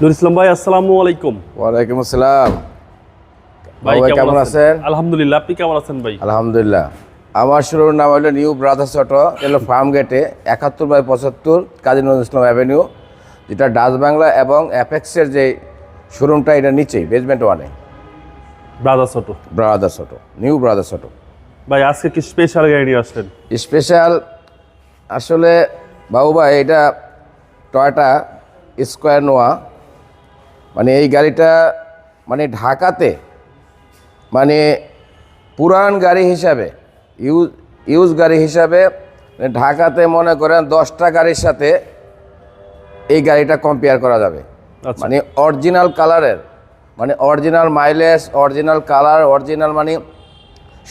নুর ইসলাম ভাই, আসসালামু আলাইকুম। ওয়ালাইকুম আসসালাম। ভাই কেমন আছেন? আলহামদুলিল্লাহ, আপনি কেমন আছেন ভাই? আলহামদুলিল্লাহ। আমার শোরুমের নাম হলো নিউ ব্রাদার্স অটো, এলো ফার্ম গেটে 71/75 কাজী নজরুল ইসলাম অ্যাভিনিউ, যেটা ডাচ বাংলা এবং অ্যাপেক্সের যে শোরুমটা এটা নিচেই বেসমেন্ট ওয়ানে। Brothers auto. Brothers auto, new brothers auto. ভাই আজকে কি স্পেশাল গাড়ি নিয়ে আসলেন? স্পেশাল আসলে বাবু ভাই, এটা টয়োটা স্কোয়ার নোয়া। মানে এই গাড়িটা মানে ঢাকাতে মানে পুরান গাড়ি হিসাবে ইউজ গাড়ি হিসাবে ঢাকাতে মনে করেন 10টা গাড়ির সাথে এই গাড়িটা কম্পেয়ার করা যাবে। আচ্ছা। মানে অরিজিনাল কালারের, মানে original mileage, original colour, original, মানে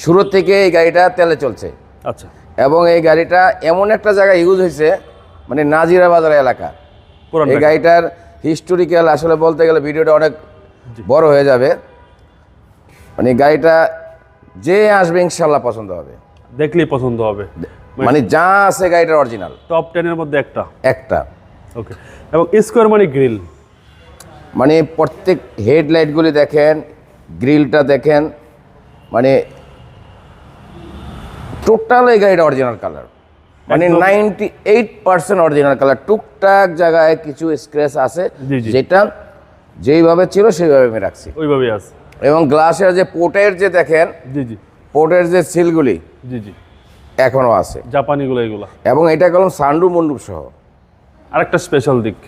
শুরু থেকে এই গাড়িটা তেলে চলছে। আচ্ছা। এবং এই গাড়িটা এমন একটা জায়গায় ইউজ হয়েছে, মানে নাজিরা বাজার এলাকা। এই গাড়িটার হিস্টোরিক্যাল আসলে বলতে গেলে ভিডিওটা অনেক বড় হয়ে যাবে। মানে গাড়িটা যে আসবে ইনশাল্লাহ পছন্দ হবে, দেখলেই পছন্দ হবে। মানে যা আছে গাড়িটার অরিজিনাল টপ 10 এর মধ্যে একটা। ওকে। এবং স্কোয়ার মানে গ্রিল, মানে প্রত্যেক হেডলাইটগুলি দেখেন, গ্রিলটা দেখেন, মানে টোটাল এই গাড়িটা অরিজিনাল কালার, মানে 98% অরিজিনাল কালার। টুকটাক জায়গায় কিছু স্ক্র্যাচ আছে, যেটা যেইভাবে ছিল সেইভাবে আমি রাখছি, ওইভাবেই আছে। এবং গ্লাসের যে পোর্টের যে দেখেন, পোর্টের যে সিলগুলি এখনো আছে, জাপানিগুলো এগুলো। এবং এটা কলম সানরুফ মন্ডুপ সহ। আরেকটা স্পেশাল দিক,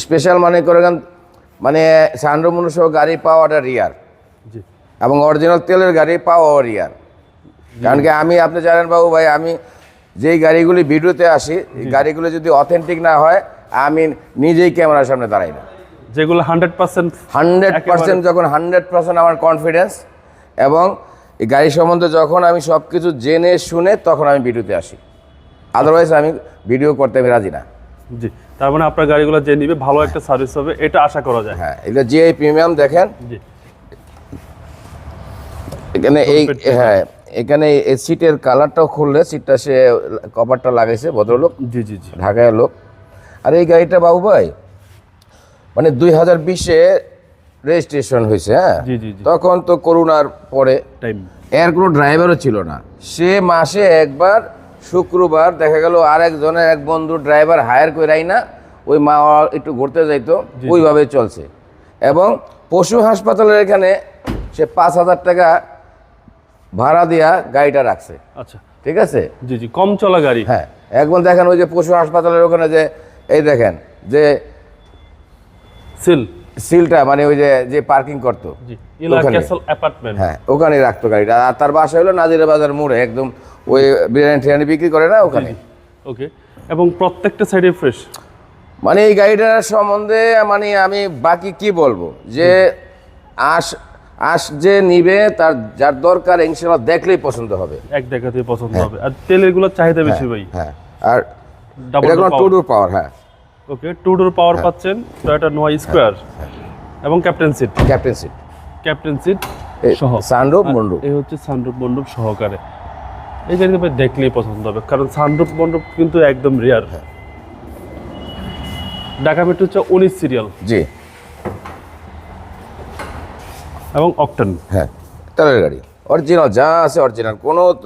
স্পেশাল মানে করেন মানে সানরুফ মন্ডুপ সহ গাড়ি পাওয়াটা রিয়ার, এবং অরিজিনাল তেলের গাড়ি পাওয়া রিয়ার। কারণ কি আপনি জানেন বাবু ভাই, আমি যেই গাড়িগুলি ভিডিওতে আসি, এই গাড়িগুলো যদি অথেন্টিক না হয় আমি নিজেই ক্যামেরার সামনে দাঁড়াই না। যেগুলো 100% যখন 100% আমার কনফিডেন্স, এবং এই গাড়ি সম্বন্ধে যখন আমি সব কিছু জেনে শুনে তখন আমি ভিডিওতে আসি, আদারওয়াইজ আমি ভিডিও করতে আমি রাজি না। জি, তার মানে আপনার গাড়িগুলো যে নিবে ভালো একটা সার্ভিস হবে, এটা আশা করা যায়। হ্যাঁ, এটা জিআই প্রিমিয়াম দেখেন। জি, এখানে এখানে এই সিটের কালারটাও খুললে, সিটটা সে কভারটা লাগাইছে ভদ্রলোক, ঢাকায় লোক। আর এই গাড়িটা বাবু ভাই মানে 2020-এ রেজিস্ট্রেশন হয়েছে। হ্যাঁ, তখন তো করোনার পরে এর কোনো ড্রাইভারও ছিল না। সে মাসে একবার শুক্রবার দেখা গেল আরেকজনের এক বন্ধু ড্রাইভার হায়ার করাই না, ওই মা একটু ঘুরতে যাইতো, ওইভাবে চলছে। এবং পশু হাসপাতালের এখানে সে 5,000 টাকা ভাড়া দিয়া গাড়িটা রাখছে। আচ্ছা, ঠিক আছে। জি, কম চলা গাড়ি। হ্যাঁ, একবার দেখেন ওই যে পশু হাসপাতালের ওখানে যে এই দেখেন যে সিলটা, মানে ওই যে পার্কিং করতো, হ্যাঁ ওখানে রাখতো গাড়িটা। আর তার বাসা হলো নাজিরা বাজার মোড়ে, একদম ওই বিরিয়ানি বিক্রি করে না ওখানে। ওকে। এবং প্রত্যেকটা সাইডে ফ্রেশ। মানে এই গাড়িটার সম্বন্ধে মানে আমি বাকি কি বলবো, যে যে নিবে তার যার দরকার ইনশাআল্লাহ দেখলেই পছন্দ হবে, এক দেখাতেই পছন্দ হবে। আর তেলের গুলো চাহিদা বেশি ভাই। হ্যাঁ, আর এটা কোনো টু ডোর পাওয়ার। হ্যাঁ, ওকে, টু ডোর পাওয়ার পাচ্ছেন টয়োটা নোয়া স্কোয়ার, এবং ক্যাপ্টেন সিট সহ সানরুফ মন্ডপ। এই হচ্ছে সানরুফ মন্ডপ সহকারে। এই গাড়িতে ভাই দেখলেই পছন্দ হবে, কারণ সানরুফ মন্ডপ কিন্তু একদম রেয়ার। ঢাকা মেট্রো হচ্ছে 19 সিরিয়াল। জি, এবং অকটেন। হ্যাঁ, তেলের গাড়ি অরিজিনাল, যা আছে অরিজিনাল,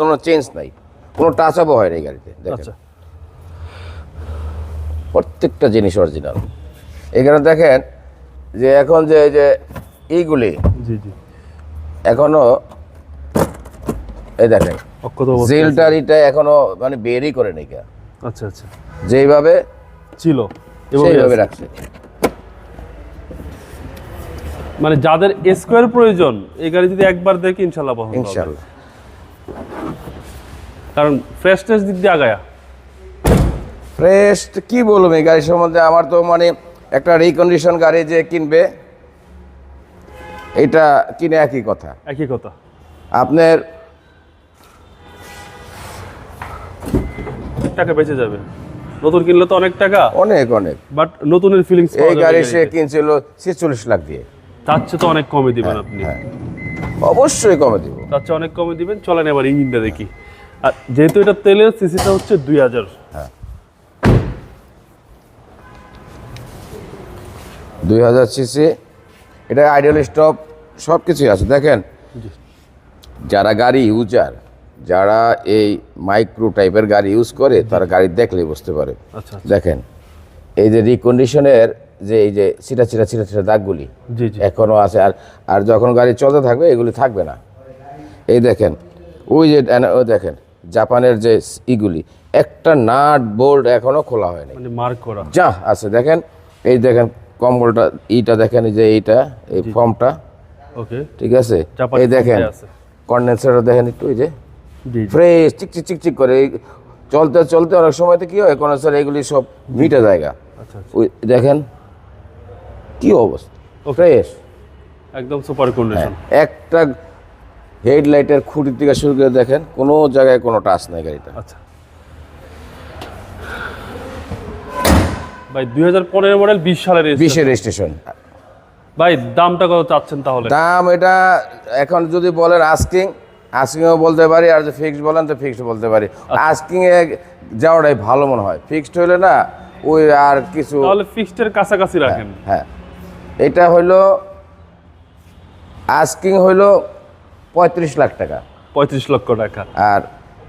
কোনো চেঞ্জ নাই, কোনো টাচ আপও হয় না এই গাড়িতে। আচ্ছা, প্রত্যেকটা জিনিস অরিজিনাল। এখানে দেখেন যে এখন যে এইগুলি এখনো এই দেখেন জিলটারিটা এখনো মানে বেরই করে নেই। আচ্ছা, যেইভাবে ছিল সেইভাবে রাখছে। মানে যাদের স্কোয়ার প্রয়োজন, এই গাড়ি যদি একবার দেখি ইনশাল্লাহ পছন্দ হবে, ইনশাল্লাহ। কারণ ফ্রেশনেস দিক দিয়ে আগায়া। ফ্রেশ কি বলবো এই গাড়ি সম্বন্ধে, আমার তো মানে একটা রিকন্ডিশন গাড়ি যে কিনবে, এটা কিনে একই কথা। আপনার টাকা বেঁচে যাবে, নতুন কিনলে তো অনেক টাকা, অনেক, বাট নতুনের ফিলিংস। এই গাড়ি সে কিনছিল 46 লাখ দিয়ে, তার চেয়ে তো অনেক কমে দিবেন আপনি। অবশ্যই কমে দিব, তার চেয়ে অনেক কমে দিবেন। চলেন এবার ইঞ্জিনটা দেখি। আর যেহেতু এটা তেলের, সিসিটা হচ্ছে 2000। 2000 সিসি, এটা আইডিয়াল স্টপ সব কিছুই আছে। দেখেন যারা গাড়ি ইউজার, যারা এই মাইক্রো টাইপের গাড়ি ইউজ করে তারা গাড়ি দেখলেই বুঝতে পারে। আচ্ছা দেখেন এই যে রিকন্ডিশনের যে এই যে ছিটা দাগগুলি জি জি এখনো আছে, আর আর যখন গাড়ি চলতে থাকবে এগুলি থাকবে না। এই দেখেন ওই যে ও দেখেন জাপানের যে ইগুলি একটা নাট বোল্ট এখনো খোলা হয়নি, মানে মার্ক করা যা আছে। দেখেন এই দেখেন কম্বলটা এইটা দেখেন, এই যে এইটা এই ফর্মটা, ওকে ঠিক আছে। জাপানি এই দেখেন ফর্মটাই আছে। কন্ডেন্সারটা দেখেন একটু, এই যে জি জি ফ্রেশ চিক করে এই চলতে চলতে অনেক সময়তে কি হয় কন্ডেন্সার এগুলি সব মিটে জায়গা। আচ্ছা আচ্ছা ওই দেখেন কি অবস্থা, ফ্রেশ একদম সুপার কন্ডিশন। একটা হেডলাইটের খুঁটি থেকে শুরু করে দেখেন কোনো জায়গায় কোনো টাচ নাই গাড়িটা। আচ্ছা ভাই 2015 মডেল 20 সালের 20 এর রেজিস্ট্রেশন। ভাই দামটা কত চাচ্ছেন তাহলে? দাম এটা এখন যদি বলেন আস্কিংও বলতে পারি, আর যে ফিক্সড বলেন তো ফিক্সড বলতে পারি। আস্কিংয়ে যাওয়াটাই ভালো মনে হয়, ফিক্সড হইলে না ওই আর কিছু। তাহলে ফিক্সডের কাছাকাছি রাখেন। হ্যাঁ এটা হইলো আস্কিং হইলো 35 লাখ টাকা, 35 লক্ষ টাকা। আর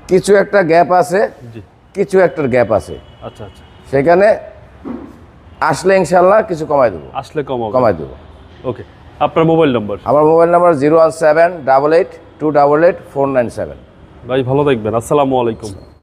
কিছু একটা গ্যাপ আছে, জি কিছু একটার গ্যাপ আছে, আচ্ছা আচ্ছা সেখানে আসলে ইনশাল্লাহ কিছু কমাই দেবো, আসলে কমাই দেবো। ওকে আপনার মোবাইল নম্বর? আমার মোবাইল নাম্বার 01788288497। ভাই ভালো থাকবেন, আসসালামু আলাইকুম।